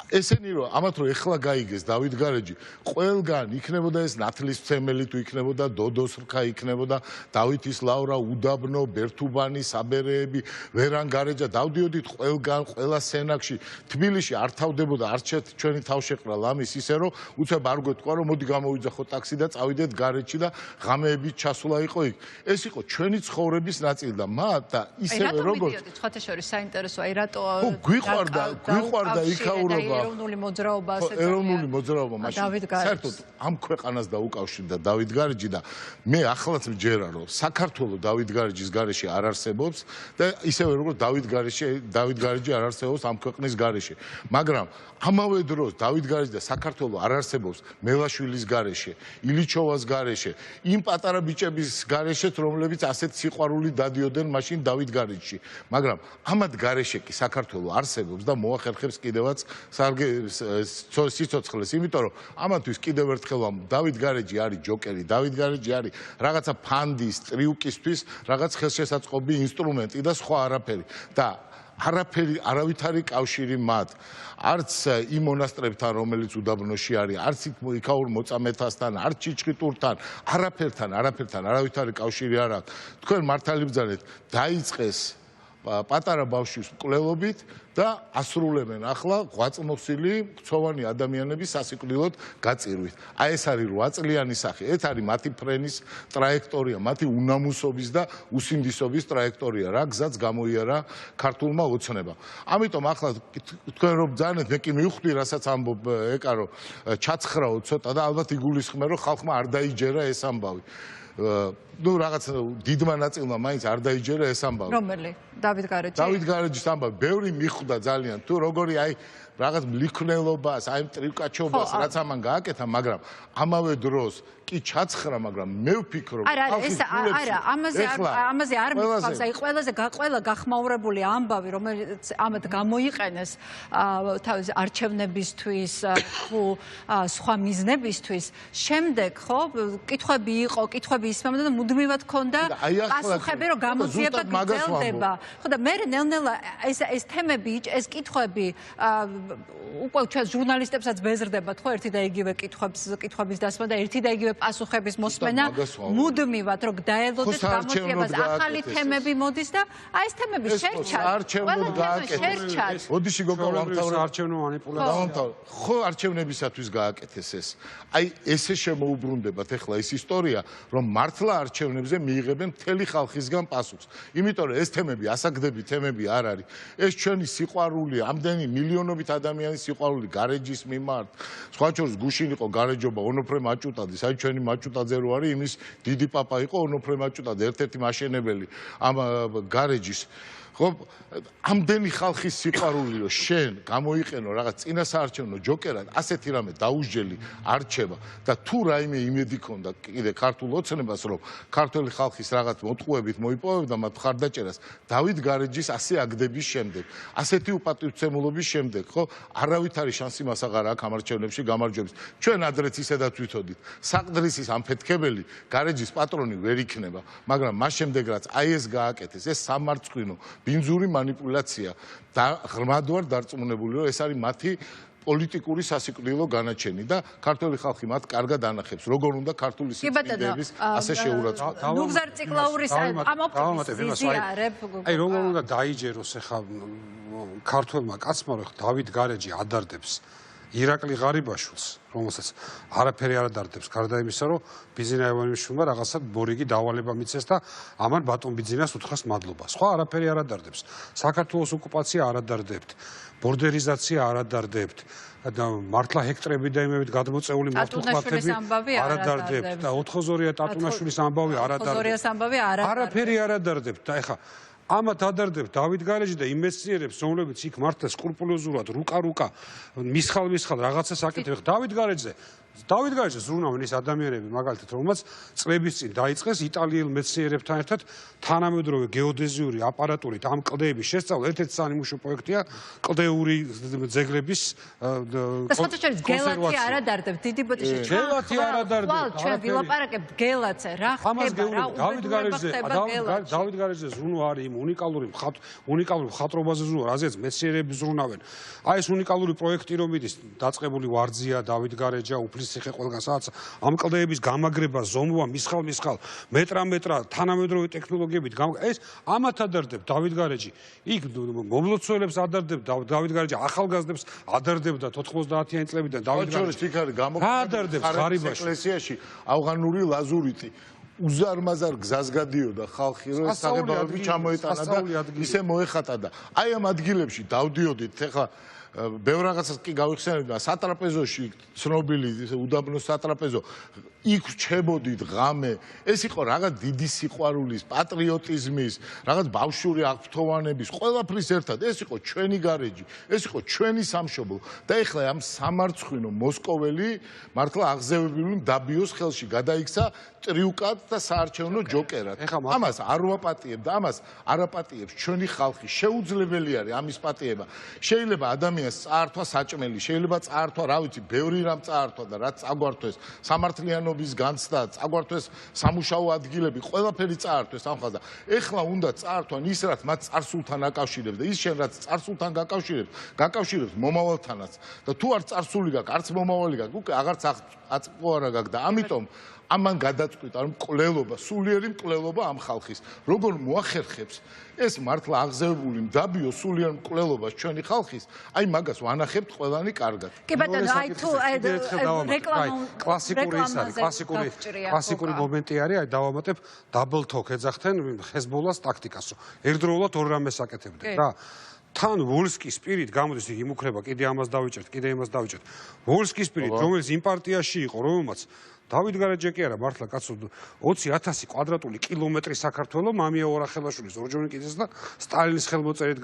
ესენი რომ ამათ რომ ეხლა გაიგეს დავით გარეჯი, ყველგან იქნებოდა ეს ნათლისმცემელი, თუ იქნებოდა დოდოს რქა, იქნებოდა დავითის ლავრა, უდაბნო, ბერთუბანი, საბერეები, ვერან გარეჯა, დავდიოდით ყველგან, ყველა სენაკში, თბილისში არ თავდებოდა არც ჩვენი თავშეყრა ლამის ისე რომ უცებ არ გვეთქვა რომ მოდი გამოვიძახო ტაქსი და წავიდეთ გარეჯში და ღამეებით ჩასულა იყო იქ. ეს იყო ჩვენი ცხოვრების ნაწილი და მათ და ისევე როგორც ხოთა შორის საინტერესო აი რატო გვიყვარდა იქაურობა ეროვნული მოძრაობა ასეც ეროვნული მოძრაობა მაშინ საერთოდ ამ ქვეყანას დაუკავშირდა დავით გარეჯი და მე ახლაც მჯერა რომ საქართველოს დავით გარეჯის გარეშე არ არსებობს და ისევე როგორც დავით გარეჯი არ არსებობს ამ ქვეყნის გარეშე, მაგრამ ამავე დროს დავით გარეჯი და საქართველოს არ არსებობს მელაშვილის გარეშე, ილიჩოვას გარეშე, იმ პატარა ბიჭების გარეშეც, რომლებიც ასეთ სიყვარული დადიოდნენ მაშინ დავით გარეჯში. მაგრამ ამათ გარეშე კი საქართველოს არსებობს და მოახერხებს კიდევაც სიცოცხლეს, იმიტომ რომ ამათთვის კიდევ ერთხელ დავით გარეჯი არის ჯოკერი, დავით გარეჯი არის რაღაცა ფანდის, ტრიუკისთვის, რაღაც ხელშესაწყობი ინსტრუმენტი და სხვა არაფერი. და არავითარი კავშირი მათ არც იმ მონასტრებთან, რომელიც უდაბნოში არის, არც იქაურ მოწამეთასთან, არც ჩიჩხიტურთან, არაფერთან არავითარი კავშირი არ აქვს. თქვენ მართალი ბრძანეთ, დაიწყეს პატარა ბავშვის მკვლელობით და ასრულებენ ახლა ღვაწლმოსილი მცოვანი ადამიანების სასიკვდილოდ გაწირვით. აი ეს არის 8 წლიანი სახე. ეს არის მათი ფრენის ტრაექტორია, მათი უნამუსობის და უსინდისობის ტრაექტორია, რა გზაც გამოიარა ქართულმა ოცნებამ. ამიტომ ახლა თქვენ რომ ბრძანეთ, მე კი მივხვდი, რასაც ამბობ ეკარო, ჩაცხრაო ცოტა და ალბათ იგულისხმე, რომ ხალხმა არ დაიჯერა ეს ამბავი. ნუ რაღაც დიდმა ნაწილმა მაინც არ დაიჯერა ეს ამბავი. რომელი? დავით გარეჯი? დავით გარეჯის ამბავი ბევრი მიხვდა ძალიან. თუ როგორი აი რაღაც მლიქნელობას, აი ტრიკაჩობას, რაც ამან გააკეთა, მაგრამ ამავე დროს კი ჩაცხრა, მაგრამ მე ვფიქრობ, ამაზე არ მიყვავს, აი ყველა გახმაურებული ამბავი, რომელიც ამათ გამოიყენეს თავის არჩევნებისთვის თუ სხვა მიზნებისთვის, შემდეგ ხო, კითხვები იყო, კითხვები ისმამდა და მუდმივად ქონდა პასუხები, რომ გამოძიება გრძელდება. ხო და მე ნელ-ნელა ეს თემები, ეს კითხვები უკვე ჩვენ ჟურნალისტებსაც ბეზრდებათ ხო ერთი და იგივე კითხვების დასმა და ერთი და იგივე პასუხების მოსმენა მუდმივად რომ დაელოდეთ გამოძიებას ახალი თემები მოდის და აი ეს თემები შერჩათ არჩევნოდ გააკეთეს ოდიში გოგოვამთავრე არჩევნო მანიპულაცია ხო არჩევნებისათვის გააკეთეს ეს აი ესე შემოუბრუნდებათ ახლა ეს ისტორია რომ მართლა არჩევნებზე მიიღებენ მთელი ხალხისგან პასუხს იმიტომ რომ ეს თემები ასაგდები თემები არ არის ეს ჩვენი სიყვარული ამდენი მილიონობით ადამიანის სიყვარული გარეჯის მიმართ სხვა შორის გუშინ იყო გარეჯობა ონოფრე მაჭუტაძის აი ჩვენი მაჭუტაძე რო არის იმის დიდი პაპა იყო ონოფრე მაჭუტაძე ერთ-ერთი მაშენებელი ამ გარეჯის ხო ამდენი ხალხის სიყვარული რომ შენ გამოიყენო რაღაც წინასაარჩევნო ჯოკერად ასეთი რამე დაუსჯელი არჩევა და თუ რაიმე იმედი ქონდა კიდე ქართულ ოცნებას რომ ქართველი ხალხის რაღაც მოტყუებით მოიპოვებდა მათ მხარდაჭერას დავით გარეჯის ასე აგდების შემდეგ ასეთი უპატივცემულობის შემდეგ ხო არავითარი შანსი მას აღარ აქვს ამ არჩევნებში გამარჯვების ჩვენ ადრეც ისედაც ვითოდით საყდრისის ამფეთქებელი გარეჯის პატრონი ვერ იქნება მაგრამ მას შემდეგ რაც აი ეს გააკეთეს ეს სამარცხვინო ბინძური манипуляция და ღრმად ვარ დარწმუნებული რომ ეს არის მათი პოლიტიკური სასიკვდილო განაჩენი და ქართული ხალხი მათ კარგად ანახებს როგორ უნდა ქართული სიტყვების ასე შეურაცხყოფა ნუგზარ ციკლაურის ამ ოპტიმიზმის აი როგორ უნდა დაიჯეროს ახლა ქართულმა კაცმა რომ დავით გარეჯი ადარდებს ირაკლი ღარიბაშვილს რომელსაც არაფერი არ ადარდებს გარდა იმისა რომ ბიზინა ივანიშვილმა რაღაცა მორიგი დავალება მიცეს და ამან ბატონ ბიზინას უთხრას მადლობა სხვა არაფერი არ ადარდებს საქართველოს ოკუპაცია არ ადარდებთ ბორდერიზაცია არ ადარდებთ და მართლა ჰექტრები და იმებით გადმოწეული მართლმხატები არ ადარდებთ და 4-2 ტატუნაშვილის ამბავი არ ადარდებთ არაფერი არ ადარდებთ და ეხა ამათ ადარდებთ დავით გარეჯი და იმ მეცნიერებს რომლებიც იქ მართლა სკრუპულოზურად რუკა მისხალ რაღაცას აკეთებენ დავით გარეჯზე ზრუნავენ ის ადამიანები მაგალითად რომელსაც წლების წინ დაიწყეს იტალიელ მეცნიერებთან ერთად თანამედროვე გეოდეზიური აპარატურით ამ კლდეების შესწავლა ერთ-ერთი სამუშაო პროექტია კლდეური ძეგლების კონსერვაცია გელათი არ ადარდებთ დიდი ბოდიში გელათი არ ადარდებთ ჩვენ ვილაპარაკებთ გელათზე რა ხდება რა დავით გარეჯზე ზრუნვა არის იმ უნიკალური მხატვრობაზე ზრუნვა რაზეც მეცნიერები ზრუნავენ აი ეს უნიკალური პროექტი რომ მიდის დაწყებული ვარძია დავით გარეჯა უფლისციხე ყველგან სადაც ამ კლდეების გამაგრება ზომვა მისხალ მეტრა თანამედროვე ტექნოლოგიებით ეს ამათ ადარდებთ დავით გარეჯი იქ მომლოცველებს ადარდებთ დავით გარეჯი ახალგაზრდებს ადარდებდა 90-იანი წლებიდან დავით გარეჯი იქ არის გამოგონილი ეკლესიაში ავღანური ლაზურიტი უზარმაზარ გზას გადიოდა ხალხი რომ ეს საღებავები ჩამოეტანა და ისე მოეხატა და აი ამ ადგილებში დავდიოდით ეხლა ბევრ რაღაცას კი გავიხსენებდა სატრაპეზოში ცნობილი უდაბნოს სატრაპეზო იქ რჩებოდით ღამე ეს იყო რაღაც დიდი სიყვარულის პატრიოტიზმის რაღაც ბავშვური აღფრთოვანების ყველაფრის ერთად ეს იყო ჩვენი გარეჯი ეს იყო ჩვენი სამშობლო და ეხლა ამ სამარცხვინო მოსკოველი მართლა აღზევებული დაბიოს ხელში გადაიქცა ტრიუკად და საარჩევნო ჯოკერად ამას არ ვაპატიებ და ამას არ აპატიებს ჩვენი ხალხი შეუძლებელი არის ამის პატიება შეიძლება ადამიანს წაართვა საჭმელი შეიძლება წაართვა რა ვიცი ბევრი რამ წაართვა და რაც წაგვართვეს სამართლიანობის განცდა წაგვართვეს სამუშაო ადგილები ყველაფერი წაართვეს ამ ხალხს და ეხლა უნდა წაართვან ის რაც მათ წარსულთან აკავშირებს და ის შენ რაც წარსულთან გაკავშირებს მომავალთანაც და თუ არ წარსული გაქვს არც მომავალი გაქვს უკვე აღარც აწმყო არა გაქვს და ამიტომ ამან გადაწყვიტა რომ მკვლელობა სულიერი მკვლელობა ამ ხალხის როგორ მოახერხებს ეს მართლა აღზევებული მდაბიო სულიერ მკვლელობას ჩვენი ხალხის აი მაგას ვანახებთ ყველანი კარგად კი ბატონო აი თუ კლასიკური მომენტი არის აი დავამატებ დაბლ თოკ ეძახდნენ ჰეზბოლას ტაქტიკას ერთდროულად ორ რამეს აკეთებდნენ რა თან ვოლსკის პირით გამოდის იქ იმუქრება კიდე ამას დავიჭერთ კიდე იმას დავიჭერთ ვოლსკის პირით რომელიც იმ პარტიაში იყო რომელმაც დავით გარეჯი კი არა მართლა კაცო 20,000 კვადრატული კილომეტრი საქართველოს მამია ორახელაშვილის ორჯონიკიძეს და სტალინის ხელმოწერით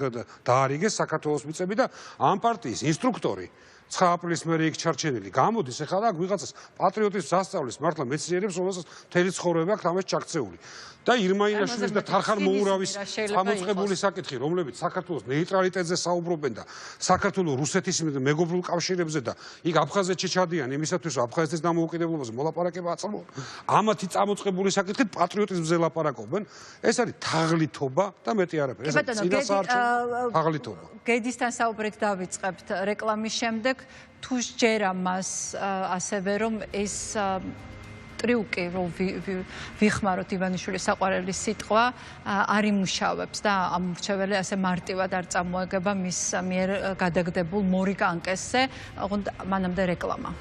დაარიგეს საქართველოს მიწები და ამ პარტიის ინსტრუქტორი 9 აპრილის მერე იქ ჩარჩენილი გამოდის ეხლა და ვიღაცას პატრიოტიზმს ასწავლის მართლა მეცნიერებს რომელსაც მთელი ცხოვრება აქვს ამას ჩაქცეული და ირმა ირაშვილის და თარხან მოურავის წამოწყებული საკითხი რომლებიც საქართველოს ნეიტრალიტეტზე საუბრობენ და საქართველოს რუსეთის მეგობრულ კავშირებზე და იქ აფხაზეთში ჩადიან იმისათვის რომ აფხაზეთის დამოუკიდებლობაზე მოლაპარაკება აწარმოონ ამათი წამოწყებული საკითხით პატრიოტიზმზე ლაპარაკობენ ეს არის თაღლითობა და მეტი არაფერი ეს არის წინასაარჩევნო თაღლითობა გედისთან საუბრით დავიწყებთ რეკლამის შემდეგ თუ შეერა მას ასევე რომ ეს ტრიუკი რომ ვიხმაროთ ივანიშვილის საყვარელი სიტყვა არ იმუშავებს და ამ მრჩეველი ასე მარტივად არ წამოეგება მის მიერ გადაგდებულ მორიგ ანკესზე მანამდე რეკლამა